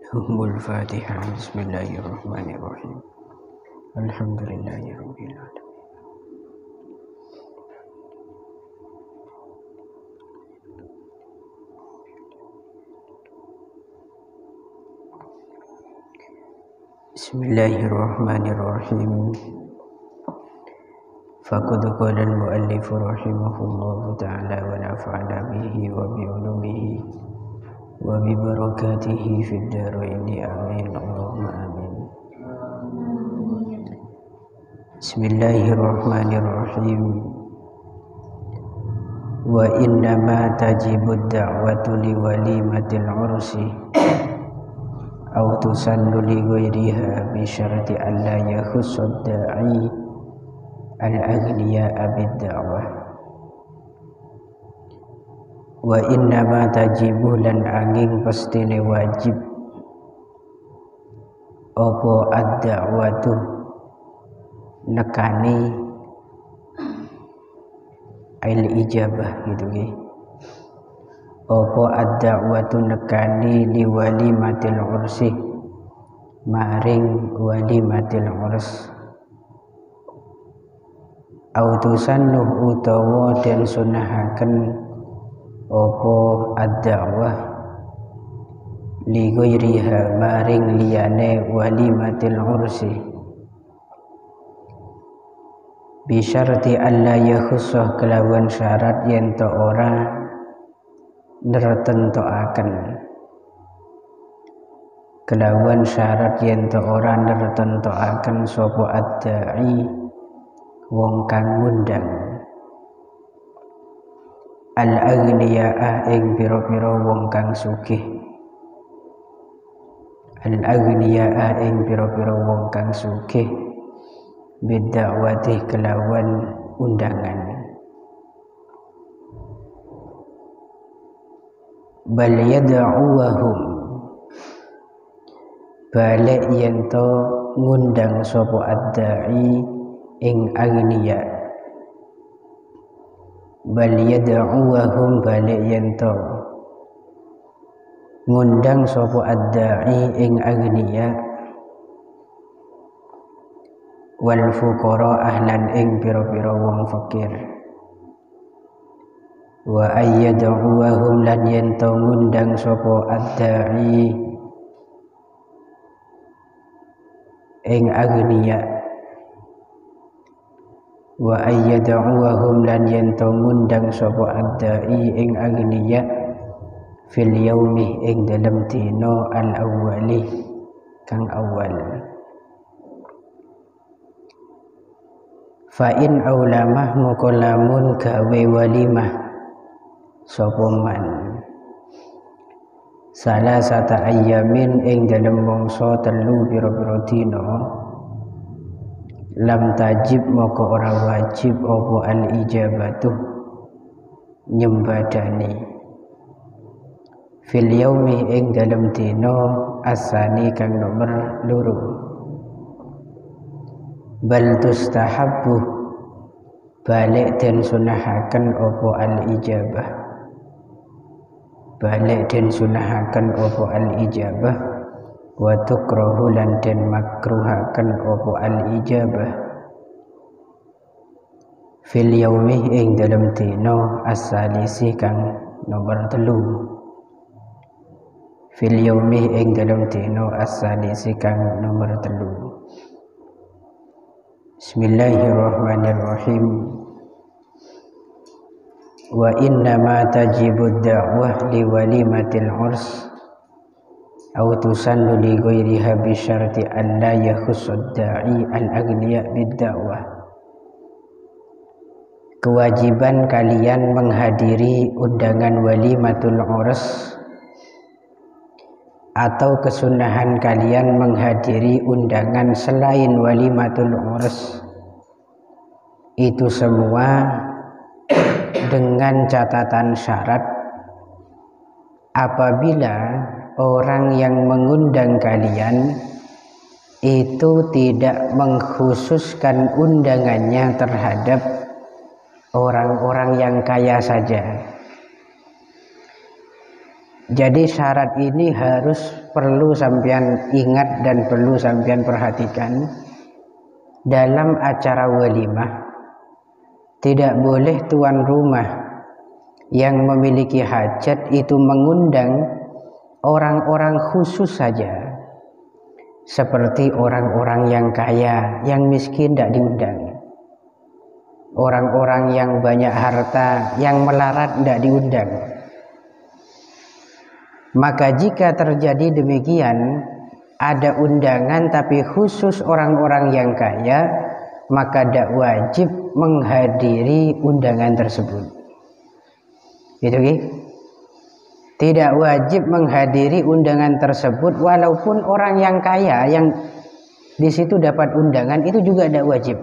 Al-Fatihah. Bismillahirrahmanirrahim. Alhamdulillahirabbil alamin. Bismillahirrahmanirrahim. Faqad qala al-muallif rahimahullahu ta'ala wa nafa'ana bihi wa bi ulumihi wa bi barakatihi fid dharain amin. Allahumma amin. Bismillahirrahmanirrahim. Wa innama tajibu ad-da'watu li walimatil ursi aw tusannu li ghairiha bi syarti an la yakhussa ad-da'i al-aghniya'a bid-da'wah. Wa innama tajibu lan angin pastine wajib apa ad-da'watu nekani al-ijabah gitu nggih. Apa ad-da'watu nekani li walimatil ursi maring walimatil urs autusannu utawa den sunahaken apa ad-da'wah li ghairiha maring liyane walimatil ursi bi syarti alla yakhussah kelawan syarat yen to ora nertentoaken kelawan syarat yen to ora nertentoaken sapa ad-da'i wong kang ngundang al-aghniya'a ing pira-pira wong kang sugih al-aghniya'a ing pira-pira wong kang sugih bid'awati kelawan undangan bal yad'uwahum balik yen to ngundang sapa ad-da'i ing aghniya bal yad'uwahum balik yen to ngundang sapa ad-da'i ing aghniya wal fuqara ahlan ing pira-pira wong fakir wa ayyad'uwahum lan yen to ngundang sapa ad-da'i ing aghniya wa ayyad'uwahum lan yen to ngundang sapa ad-da'i ing aghniya fil yaumi ing dalem dina al-awwali kang awal fa in aulamah moko lamun gawe walimah sapa man salasata ayyamin ing dalem mangsa telu pira-pira dina lam tajib moko ora wajib apa al-ijabatu nyembadani fil yaumi ing dalem dina asani kang nomor loro bal tustahabbu balik den sunahaken apa al-ijabah balik den sunahaken apa al-ijabah wa tukrahu lan den makruhaken apa al-ijabah fil yaumi ing dalem dina as-salisi kang nomor telu fil yaumi ing dalem dina as-salisi kang nomor telu. Bismillahirrahmanirrahim. Wa innama tajibu ad-da'wah li walimatil urs aw tusannu li ghairiha bi syarti an la yakhussa ad-da'i al-aghniya bid-da'wah. Kewajiban kalian menghadiri undangan walimatul urs atau kesunahan kalian menghadiri undangan selain walimatul urs itu semua dengan catatan syarat apabila orang yang mengundang kalian itu tidak mengkhususkan undangannya terhadap orang-orang yang kaya saja, Jadi syarat ini perlu sampean ingat dan perlu sampean perhatikan. Dalam acara walimah tidak boleh tuan rumah yang memiliki hajat itu mengundang orang-orang khusus saja, seperti orang-orang yang kaya, yang miskin tidak diundang, orang-orang yang banyak harta, yang melarat tidak diundang. Maka jika terjadi demikian, ada undangan tapi khusus orang-orang yang kaya, maka tidak wajib menghadiri undangan tersebut. Gitu ki? Tidak wajib menghadiri undangan tersebut, walaupun orang yang kaya yang di situ dapat undangan itu juga tidak wajib.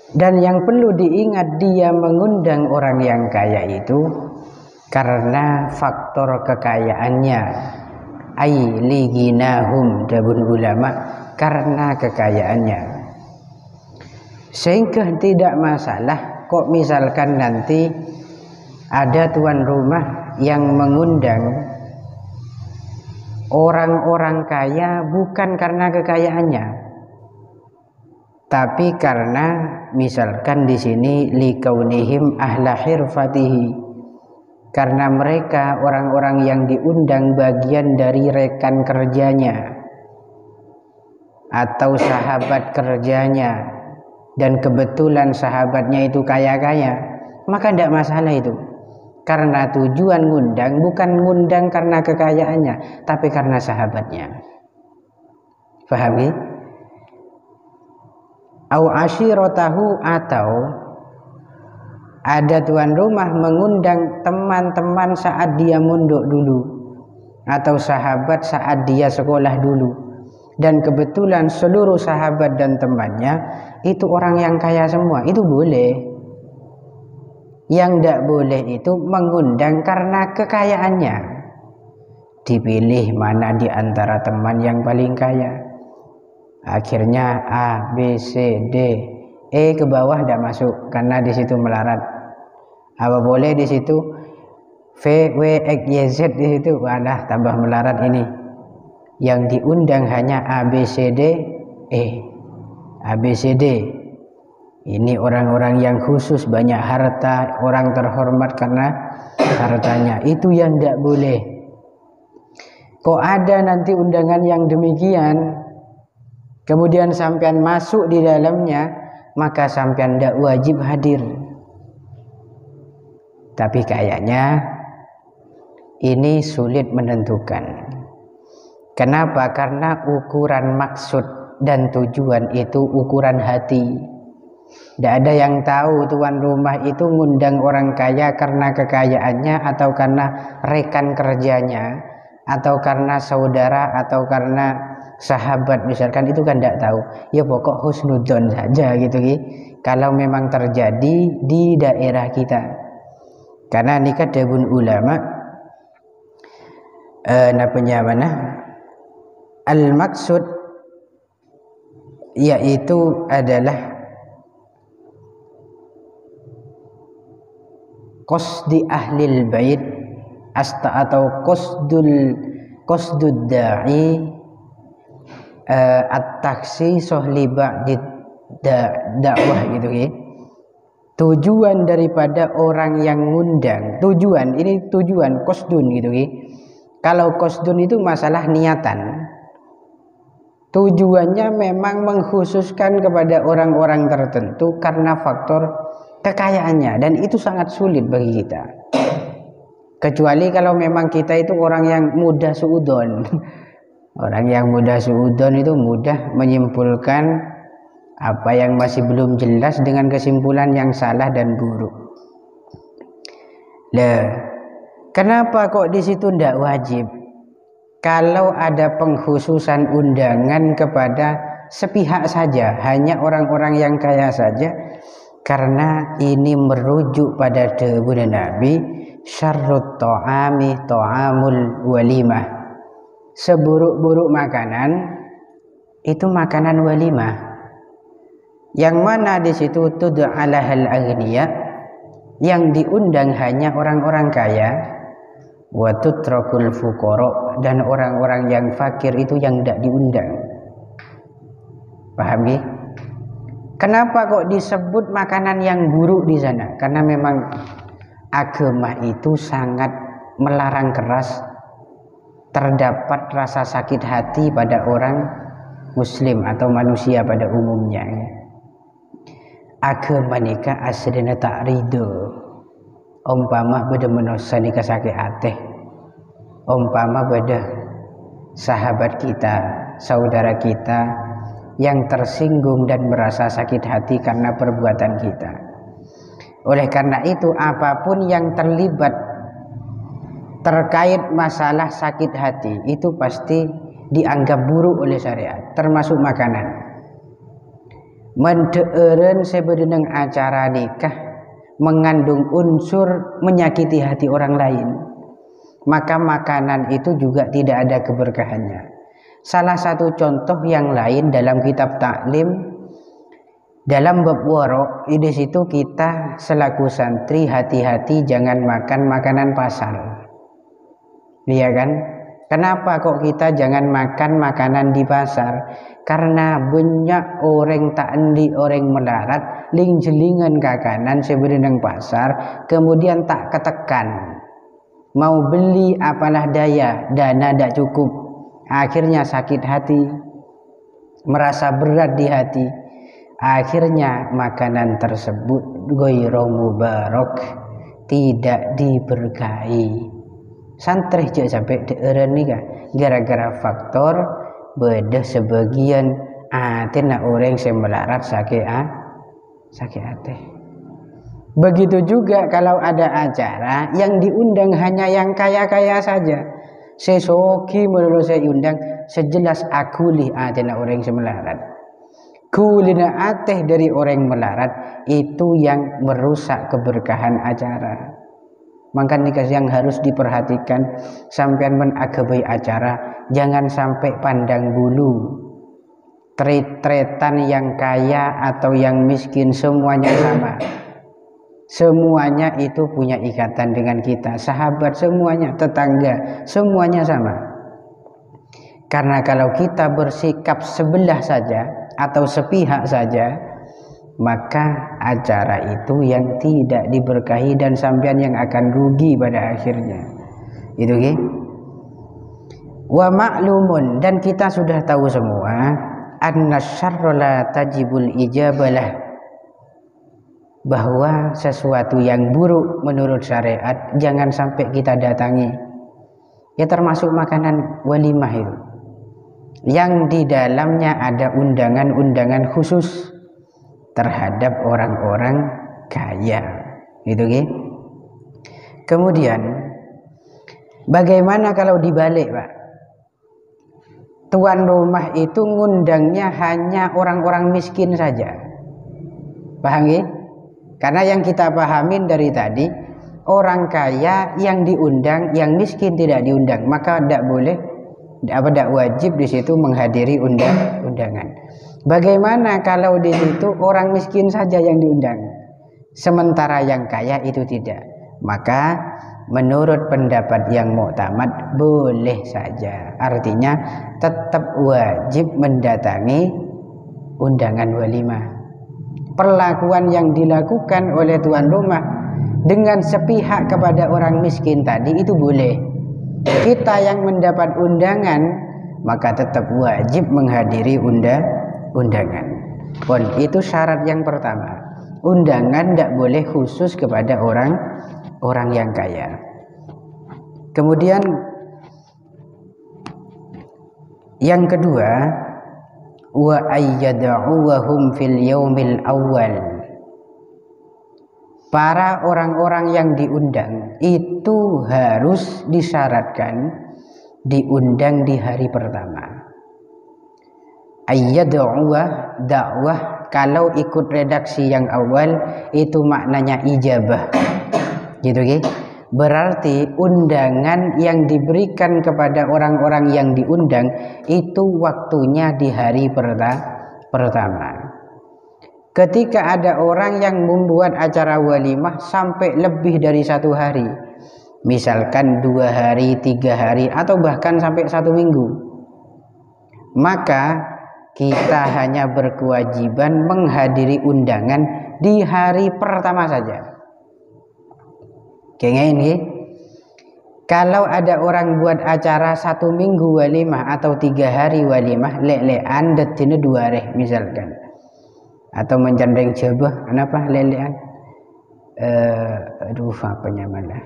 Dan yang perlu diingat, dia mengundang orang yang kaya itu karena faktor kekayaannya. Ai liginahum, dabun ulama, karena kekayaannya. Sehingga tidak masalah kok misalkan nanti ada tuan rumah yang mengundang orang-orang kaya bukan karena kekayaannya, tapi karena misalkan di sini likaunihim ahla hirfatihi, karena mereka orang-orang yang diundang bagian dari rekan kerjanya atau sahabat kerjanya, dan kebetulan sahabatnya itu kaya-kaya, maka tidak masalah itu. Karena tujuan ngundang bukan ngundang karena kekayaannya, tapi karena sahabatnya. Pahami? Au ashiratahu, atau ada tuan rumah mengundang teman-teman saat dia mondok dulu, atau sahabat saat dia sekolah dulu, dan kebetulan seluruh sahabat dan temannya itu orang yang kaya semua, itu boleh. Yang tidak boleh itu mengundang karena kekayaannya. Dipilih mana di antara teman yang paling kaya. Akhirnya A, B, C, D, E ke bawah tidak masuk karena di situ melarat. Apa boleh di situ V, W, X, Y, Z di situ, walah tambah melarat ini. Yang diundang hanya A, B, C, D, E. A, B, C, D. Ini orang-orang yang khusus, banyak harta, orang terhormat karena hartanya. Itu yang tidak boleh. Kok ada nanti undangan yang demikian, kemudian sampean masuk di dalamnya, maka sampean tidak wajib hadir. Tapi kayaknya ini sulit menentukan. Kenapa? Karena ukuran maksud dan tujuan itu ukuran hati. Tidak ada yang tahu tuan rumah itu ngundang orang kaya karena kekayaannya, atau karena rekan kerjanya, atau karena saudara, atau karena sahabat misalkan, itu kan tidak tahu. Ya pokok husnudzon saja gitu ki. Kalau memang terjadi di daerah kita, karena nikah dabun ulama al maksud yaitu adalah qasdi ahlil bait atau qasdud da'i at-taksi sohliba di dakwah gitu ya. Tujuan daripada orang yang ngundang, tujuan ini tujuan qasdun gitu ya. Kalau qasdun itu masalah niatan, tujuannya memang mengkhususkan kepada orang-orang tertentu karena faktor kekayaannya, dan itu sangat sulit bagi kita. Kecuali kalau memang kita itu orang yang mudah suudon. Orang yang mudah suudon itu mudah menyimpulkan apa yang masih belum jelas dengan kesimpulan yang salah dan buruk. Kenapa kok di situ tidak wajib? Kalau ada pengkhususan undangan kepada sepihak saja, hanya orang-orang yang kaya saja, karena ini merujuk pada dawuh Nabi, syarrut ta'ami ta'amul walimah. Seburuk-buruk makanan itu makanan walimah. Yang mana di situ tud'alahal aghniya, yang diundang hanya orang-orang kaya, wa tutrakul fuqara, dan orang-orang yang fakir itu yang tidak diundang. Paham ya? Kenapa kok disebut makanan yang buruk di sana? Karena memang agama itu sangat melarang keras terdapat rasa sakit hati pada orang muslim atau manusia pada umumnya. Agama nikah aslinya tak ridho. Umpama beda menosa nikah sakit hati, umpama beda sahabat kita, saudara kita yang tersinggung dan merasa sakit hati karena perbuatan kita. Oleh karena itu, apapun yang terlibat terkait masalah sakit hati itu pasti dianggap buruk oleh syariat, termasuk makanan. Mendeureun sebenarnya acara nikah mengandung unsur menyakiti hati orang lain, maka makanan itu juga tidak ada keberkahannya. Salah satu contoh yang lain dalam kitab taklim, dalam bab warok, di situ kita selaku santri hati-hati jangan makan makanan pasar. Iya kan? Kenapa kok kita jangan makan makanan di pasar? Karena banyak orang tak endi orang melarat ling jelingan kakanan sebenarnya pasar, kemudian tak ketekan. Mau beli apalah daya, dana tak cukup. Akhirnya sakit hati, merasa berat di hati. Akhirnya makanan tersebut ghairu mubarak, tidak diberkahi. Santri je sampai deureun nikah gara-gara faktor beda sebagian atina orang yang melarat sakit hati. Begitu juga kalau ada acara yang diundang hanya yang kaya-kaya saja. Sesoki menurut saya undang sejelas akuli atina orang yang melarat. Kulina ateh dari orang melarat itu yang merusak keberkahan acara. Maka nikah yang harus diperhatikan sampean menagabai acara, jangan sampai pandang bulu. Tret-tretan yang kaya atau yang miskin semuanya sama. Semuanya itu punya ikatan dengan kita, sahabat semuanya, tetangga semuanya sama. Karena kalau kita bersikap sebelah saja atau sepihak saja, maka acara itu yang tidak diberkahi dan sampean yang akan rugi pada akhirnya. Itu okay? Wa ma'lumun, dan kita sudah tahu semua, anna syarra la tajibul ijabalah, bahwa sesuatu yang buruk menurut syariat jangan sampai kita datangi. Ya termasuk makanan walimah itu, yang di dalamnya ada undangan-undangan khusus terhadap orang-orang kaya. Gitu kan? Kemudian bagaimana kalau dibalik, Pak? Tuan rumah itu ngundangnya hanya orang-orang miskin saja. Paham ya? Karena yang kita pahamin dari tadi, orang kaya yang diundang, yang miskin tidak diundang, maka tidak boleh, tidak wajib di situ menghadiri undangan. Bagaimana kalau di situ orang miskin saja yang diundang, sementara yang kaya itu tidak? Maka menurut pendapat yang muktamad boleh saja. Artinya tetap wajib mendatangi undangan walimah. Perlakuan yang dilakukan oleh tuan rumah dengan sepihak kepada orang miskin tadi itu boleh. Kita yang mendapat undangan maka tetap wajib menghadiri undangan. Pun itu syarat yang pertama. Undangan tidak boleh khusus kepada orang yang kaya. Kemudian yang kedua, wa ayyad'uhum fil yaumil awal. Para orang-orang yang diundang itu harus disyaratkan diundang di hari pertama. Ayyad'uwa, dakwah kalau ikut redaksi yang awal itu maknanya ijabah. Gitu kan? Berarti undangan yang diberikan kepada orang-orang yang diundang itu waktunya di hari pertama. ketika ada orang yang membuat acara walimah sampai lebih dari 1 hari, misalkan 2 hari, 3 hari, atau bahkan sampai 1 minggu, maka kita hanya berkewajiban menghadiri undangan di hari pertama saja. Kayak ini, kalau ada orang buat acara 1 minggu walimah atau 3 hari walimah, lelean detina 2 hari misalkan, atau menjandeng jabah, kenapa lelean? Apa namanya?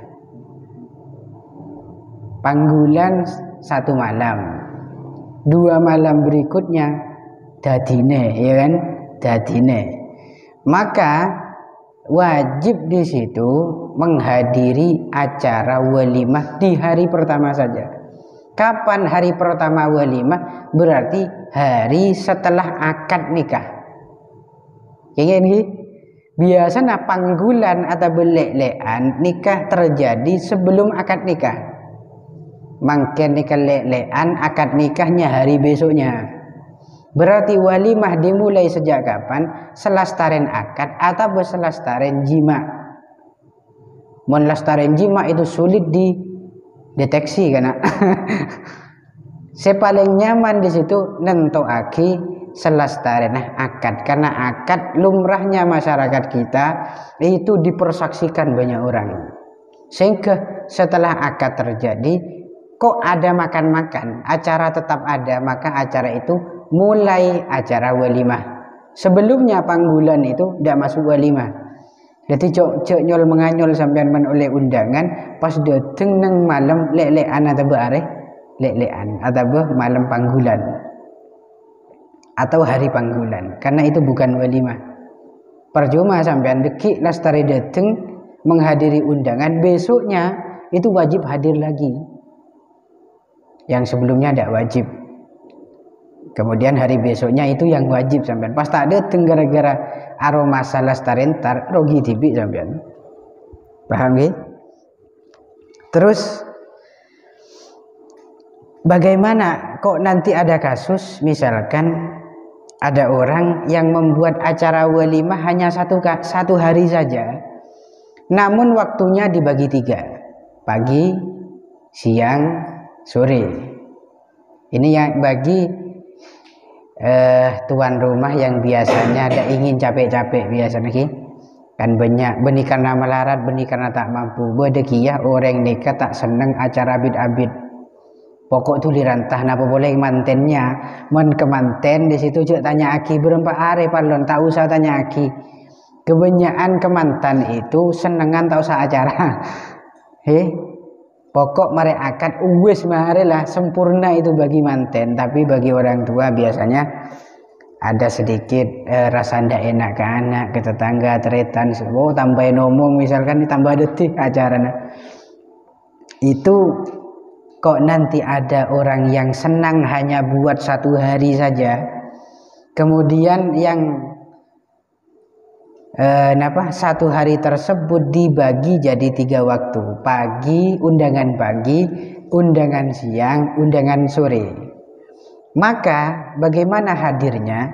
Panggulan 1 malam, 2 malam berikutnya dadine, ya kan? Dadine. Maka wajib di situ menghadiri acara walimah di hari pertama saja. Kapan hari pertama walimah? Berarti hari setelah akad nikah. Kayak gini. Biasanya panggulan atau belek-lekan nikah terjadi sebelum akad nikah. Mangken nikah lek-lekan, akad nikahnya hari besoknya. Berarti walimah dimulai sejak kapan? Selastaren akad atau selastaren jima. Mun lastaren jima itu sulit dideteksi karena sepaling nyaman di situ nentoaki selastaren akad, karena akad lumrahnya masyarakat kita itu dipersaksikan banyak orang, sehingga setelah akad terjadi kok ada makan-makan, acara tetap ada, maka acara itu mulai acara walimah. Sebelumnya panggulan itu tidak masuk walimah. Jadi cok nyol menganyol sampean menoleh undangan pas dateng nang malam lelean atau beare lelean atau malam panggulan atau hari panggulan, karena itu bukan walimah. Percuma sampean dekik lastari dateng menghadiri undangan, besoknya itu wajib hadir lagi. Yang sebelumnya tidak wajib. Kemudian hari besoknya itu yang wajib sampean. Pas tak ada gara-gara aroma salah starentar rogi tibi sampean. Paham ya? Terus bagaimana kok nanti ada kasus misalkan ada orang yang membuat acara walimah hanya satu hari saja, namun waktunya dibagi 3, pagi, siang, sore. Ini yang bagi tuan rumah yang biasanya ada ingin capek-capek biasanya kan banyak benih karena melarat, benih karena tak mampu. Bedekiyah orang nikah tak seneng acara abid-abid, pokok tu dirantah napa boleh mantennya men kemanten di situ cek tanya aki berempat hari palon, tak usah tanya aki. Kebanyakan kemantan itu senengan tak usah acara. Pokok mare akad wis marilah sempurna itu bagi manten. Tapi bagi orang tua biasanya ada sedikit rasa ndak enak ke anak, ke tetangga, teretan, tambahin ngomong misalkan ditambah detik acaranya. Itu kok nanti ada orang yang senang hanya buat 1 hari saja, kemudian yang 1 hari tersebut dibagi jadi 3 waktu, pagi, undangan siang, undangan sore. Maka bagaimana hadirnya?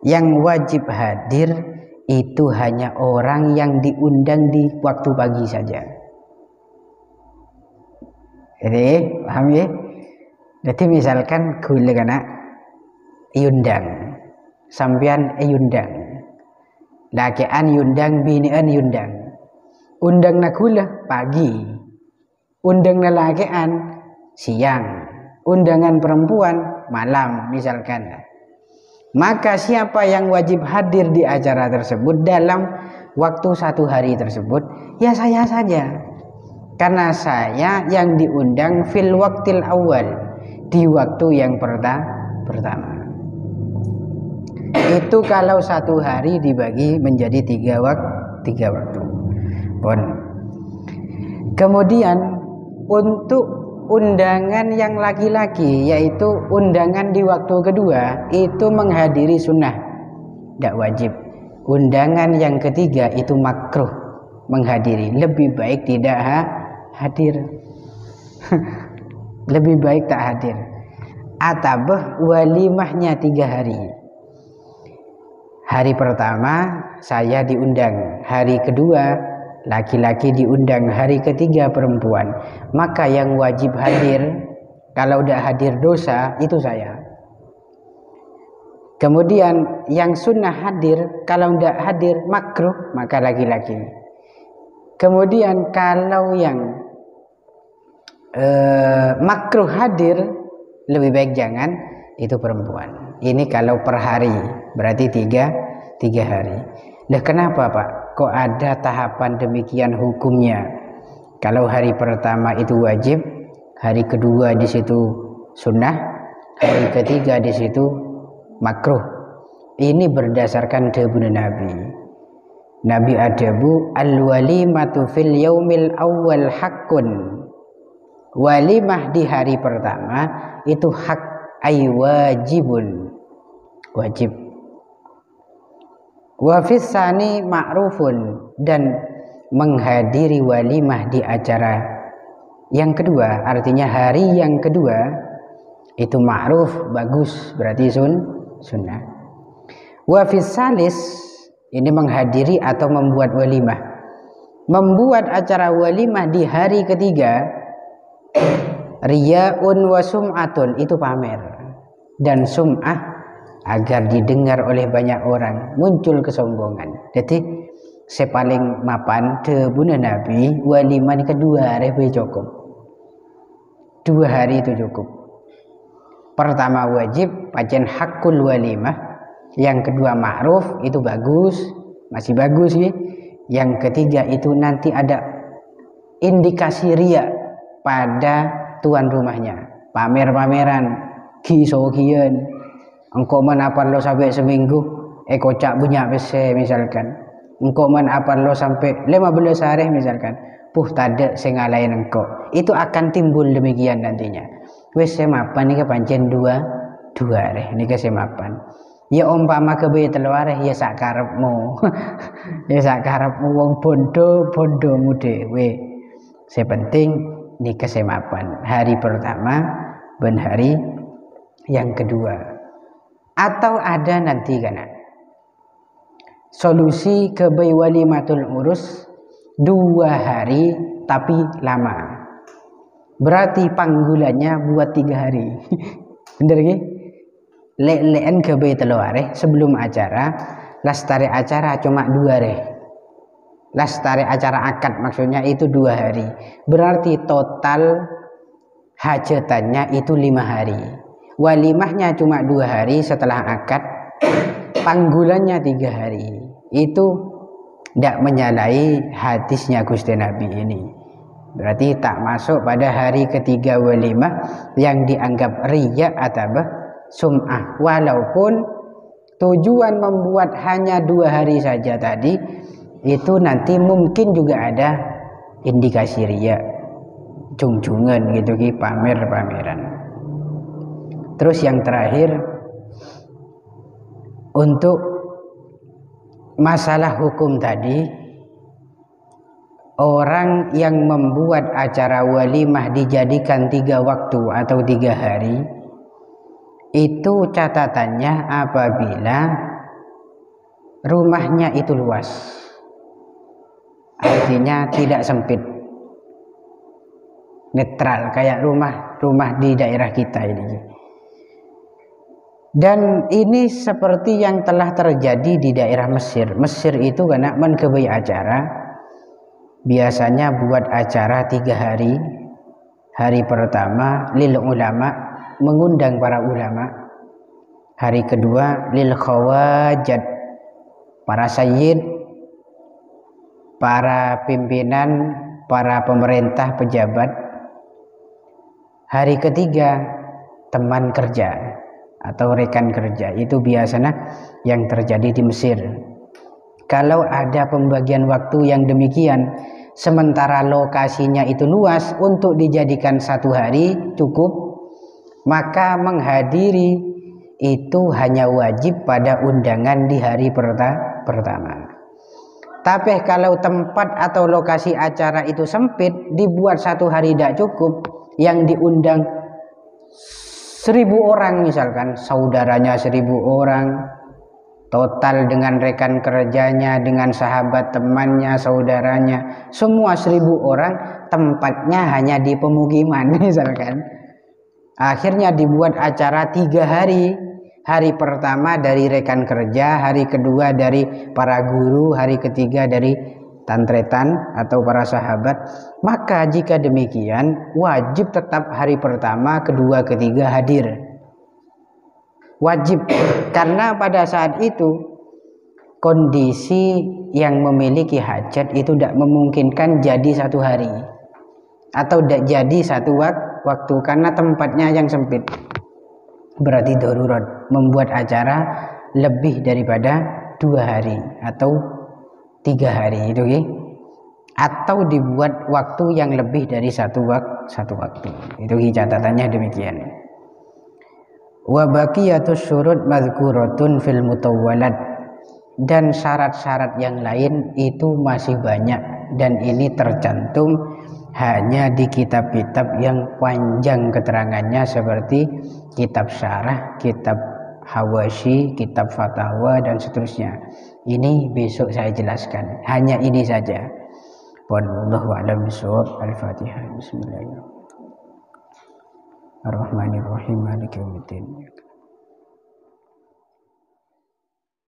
Yang wajib hadir itu hanya orang yang diundang di waktu pagi saja. Jadi paham ya? Jadi misalkan kule kana iundang, sampean iundang. Lakean yundang, binian yundang. Undang na kula pagi, undang na lakean siang, undangan perempuan malam misalkan. Maka siapa yang wajib hadir di acara tersebut dalam waktu 1 hari tersebut? Ya saya saja, karena saya yang diundang fil waktil awal, di waktu yang pertama. Itu kalau 1 hari dibagi menjadi 3 waktu. Bon. Kemudian untuk undangan yang laki-laki, yaitu undangan di waktu kedua, itu menghadiri sunnah, tidak wajib. Undangan yang ketiga itu makruh menghadiri, lebih baik tidak hadir. Lebih baik tak hadir. Atabah walimahnya 3 hari. Hari pertama saya diundang, hari kedua laki-laki diundang, hari ketiga perempuan. Maka yang wajib hadir, kalau udah hadir dosa, itu saya. Kemudian yang sunnah hadir, kalau udah hadir makruh, maka laki-laki. Kemudian kalau yang makruh hadir, lebih baik jangan, itu perempuan. Ini kalau per hari, berarti tiga hari. Nah, kenapa Pak? Kok ada tahapan demikian hukumnya? Kalau hari pertama itu wajib, hari kedua di situ sunnah, hari ketiga di situ makruh. Ini berdasarkan dawuh Nabi. Nabi adabu al-walimatu fil yaumil awwal haqqun. Walimah di hari pertama itu hak, ay wajibun, wajib. Wa fissani ma'rufun, dan menghadiri walimah di acara yang kedua, artinya hari yang kedua itu ma'ruf, bagus, berarti sunnah. Wa fissalis, ini menghadiri atau membuat walimah. Membuat acara walimah di hari ketiga, riyaun wa sum'atun, itu pamer dan sum'ah, agar didengar oleh banyak orang, muncul kesombongan. Jadi sepaling mapan debuna Nabi walimah ini kedua hari cukup, 2 hari itu cukup. Pertama wajib, pajen hakul walimah. Yang kedua ma'ruf, itu bagus, masih bagus ya. Yang ketiga itu nanti ada indikasi riya pada tuan rumahnya, pamer-pameran, kiso-kian. Engkau man apa lo sampai seminggu, kocak banyak bese misalkan. Engkau man apa lo sampai 15 hari misalkan. Tada sing ngalahin engkau. Itu akan timbul demikian nantinya. Wes semapan nih pancen dua hari nih semapan. Ya umpama kebe telware ya sak karepmu. Ya sak karepmu wong bondo dhewe. Sepenting nih kesemapan hari pertama ben hari yang kedua. Atau ada nanti kana solusi kebe walimatul urus 2 hari tapi lama, berarti panggulannya buat 3 hari. Bener gak? Lek-leken kebe teluare sebelum acara, lastare acara cuma 2 hari. Lastare acara akad maksudnya itu 2 hari, berarti total hajatannya itu 5 hari. Walimahnya cuma 2 hari setelah akad, panggulannya 3 hari. Itu tidak menyalahi hadisnya Gusti Nabi ini. Berarti tak masuk pada hari ketiga walimah yang dianggap riya atau sum'ah. Walaupun tujuan membuat hanya 2 hari saja tadi, itu nanti mungkin juga ada indikasi riya, jung-jungan gitu ki, pamer-pameran. Terus yang terakhir, untuk masalah hukum tadi, orang yang membuat acara walimah dijadikan 3 waktu atau 3 hari, itu catatannya apabila rumahnya itu luas, artinya tidak sempit, netral kayak rumah di daerah kita ini. Dan ini seperti yang telah terjadi di daerah Mesir. Mesir itu karena menkebai acara, biasanya buat acara 3 hari. Hari pertama lil ulama, mengundang para ulama. Hari kedua lil khawajat, para sayyid, para pimpinan, para pemerintah, pejabat. Hari ketiga teman kerja atau rekan kerja. Itu biasanya yang terjadi di Mesir. Kalau ada pembagian waktu yang demikian, sementara lokasinya itu luas untuk dijadikan 1 hari cukup, maka menghadiri itu hanya wajib pada undangan di hari pertama. Tapi kalau tempat atau lokasi acara itu sempit, dibuat 1 hari tidak cukup, yang diundang 1000 orang misalkan, saudaranya 1000 orang, total dengan rekan kerjanya, dengan sahabat temannya, saudaranya, semua 1.000 orang, tempatnya hanya di pemukiman misalkan. Akhirnya dibuat acara 3 hari. Hari pertama dari rekan kerja, hari kedua dari para guru, hari ketiga dari tantretan atau para sahabat. Maka jika demikian, wajib tetap hari pertama, kedua, ketiga hadir. Wajib, karena pada saat itu kondisi yang memiliki hajat itu tidak memungkinkan jadi 1 hari atau tidak jadi 1 waktu karena tempatnya yang sempit. Berarti darurat membuat acara lebih daripada 2 hari atau 3 hari itu atau dibuat waktu yang lebih dari satu waktu. Itu catatannya demikian. Wa baqiyatus syurut mazkuratun fil mutawwalat, dan syarat-syarat yang lain itu masih banyak dan ini tercantum hanya di kitab-kitab yang panjang keterangannya seperti kitab syarah, kitab hawashi, kitab fatwa dan seterusnya. Ini besok saya jelaskan. Hanya ini saja. Wallahu a'lam bishawab. Al-Fatihah. Bismillahirrahmanirrahim. Maliki yaumiddin.